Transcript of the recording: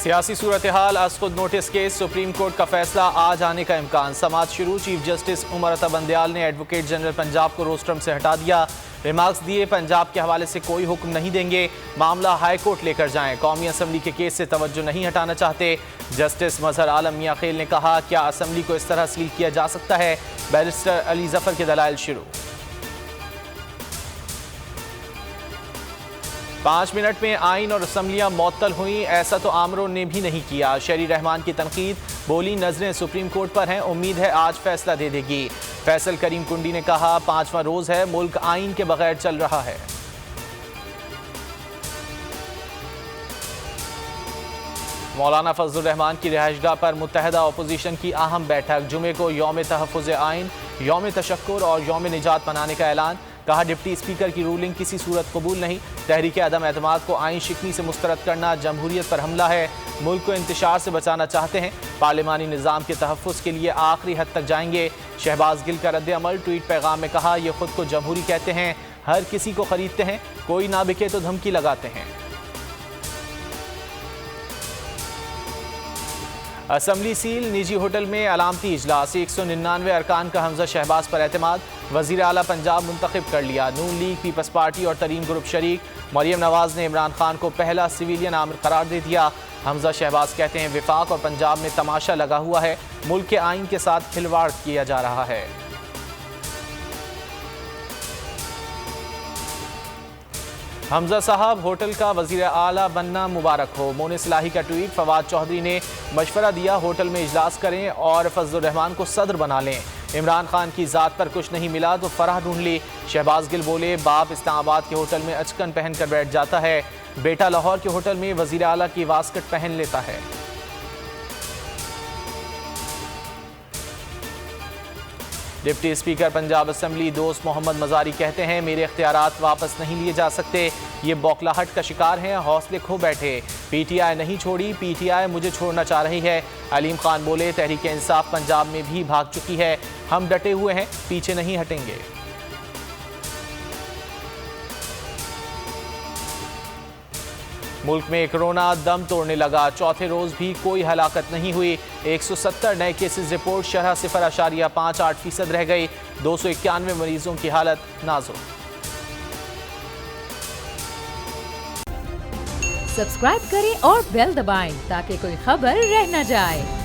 सियासी सूरत हाल आज खुद नोटिस के सुप्रीम कोर्ट का फैसला आज आने का इम्कान। समाअत शुरू। चीफ जस्टिस उमर अता बंदयाल ने एडवोकेट जनरल पंजाब को रोस्ट्रम से हटा दिया। रिमार्क्स दिए, पंजाब के हवाले से कोई हुक्म नहीं देंगे, मामला हाई कोर्ट लेकर जाएं। कौमी असम्बली के केस से तवज्जो नहीं हटाना चाहते। जस्टिस मजहर आलम मियां खेल ने कहा, क्या असम्बली को इस तरह सलील किया जा सकता है। बैरिस्टर अली जफर के दलाइल शुरू। 5 मिनट में आइन और असम्बलियां मअतल हुई, ऐसा तो आमरों ने भी नहीं किया। शहरी रहमान की तनकीद, बोली नजरें सुप्रीम कोर्ट पर हैं, उम्मीद है आज फैसला दे देगी। फैसल करीम कुंडी ने कहा, 5वां रोज है, मुल्क आइन के बगैर चल रहा है। मौलाना फजलुर रहमान की रिहाइशगाह पर मुत्तहदा अपोजिशन की अहम बैठक। जुमे को यौम तहफ़्फ़ुज़ आइन, यौम तशक्कुर और यौम निजात मनाने का ऐलान। कहा, डिप्टी स्पीकर की रूलिंग किसी सूरत कबूल नहीं। तहरीक अदम एतमाद को आइन शिकनी से मुस्तरद करना जमहूरियत पर हमला है। मुल्क को इंतशार से बचाना चाहते हैं, पार्लिमानी निज़ाम के तहफ़्फ़ुज़ के लिए आखिरी हद तक जाएंगे। शहबाज गिल का रद्द अमल। ट्वीट पैगाम में कहा, ये खुद को जमहूरी कहते हैं, हर किसी को खरीदते हैं, कोई ना बिके तो धमकी लगाते हैं। Assembly seal. निजी होटल में अलामती इजलास। 199 अरकान का हमजा शहबाज पर एतमाद। वज़ीर आला पंजाब मुंतखब कर लिया। नून लीग, पीपल्स पार्टी और तरीन ग्रुप शरीक। मरियम नवाज ने इमरान खान को पहला सिविलियन आमिर करार दे दिया। हमजा शहबाज कहते हैं, विफाक और पंजाब में तमाशा लगा हुआ है, मुल्क के आइन के साथ खिलवाड़ किया जा रहा है। हमजा साहब, होटल का वज़ीर आला बनना मुबारक हो। मोने सलाही का ट्वीट। फवाद चौधरी ने मशवरा दिया, होटल में इजलास करें और फजलुर रहमान को सदर बना लें। इमरान खान की ज़ात पर कुछ नहीं मिला तो फराह ढूंढ ली। शहबाज गिल बोले, बाप इस्लामाबाद के होटल में अचकन पहन कर बैठ जाता है, बेटा लाहौर के होटल में वज़ीर आला की वास्कट पहन लेता है। डिप्टी स्पीकर पंजाब असम्बली दोस्त मोहम्मद मजारी कहते हैं, मेरे इख्तियारात वापस नहीं लिए जा सकते, ये बौखलाहट का शिकार हैं, हौसले खो बैठे। पीटीआई नहीं छोड़ी, पीटीआई मुझे छोड़ना चाह रही है। अलीम खान बोले, तहरीक इंसाफ पंजाब में भी भाग चुकी है, हम डटे हुए हैं, पीछे नहीं हटेंगे। मुल्क में कोरोना दम तोड़ने लगा। चौथे रोज भी कोई हलाकत नहीं हुई। 170 नए केसेस रिपोर्ट। शरह 0.58% रह गई। 291 मरीजों की हालत नाजुक। सब्सक्राइब करें और बेल दबाएं ताकि कोई खबर रह न जाए।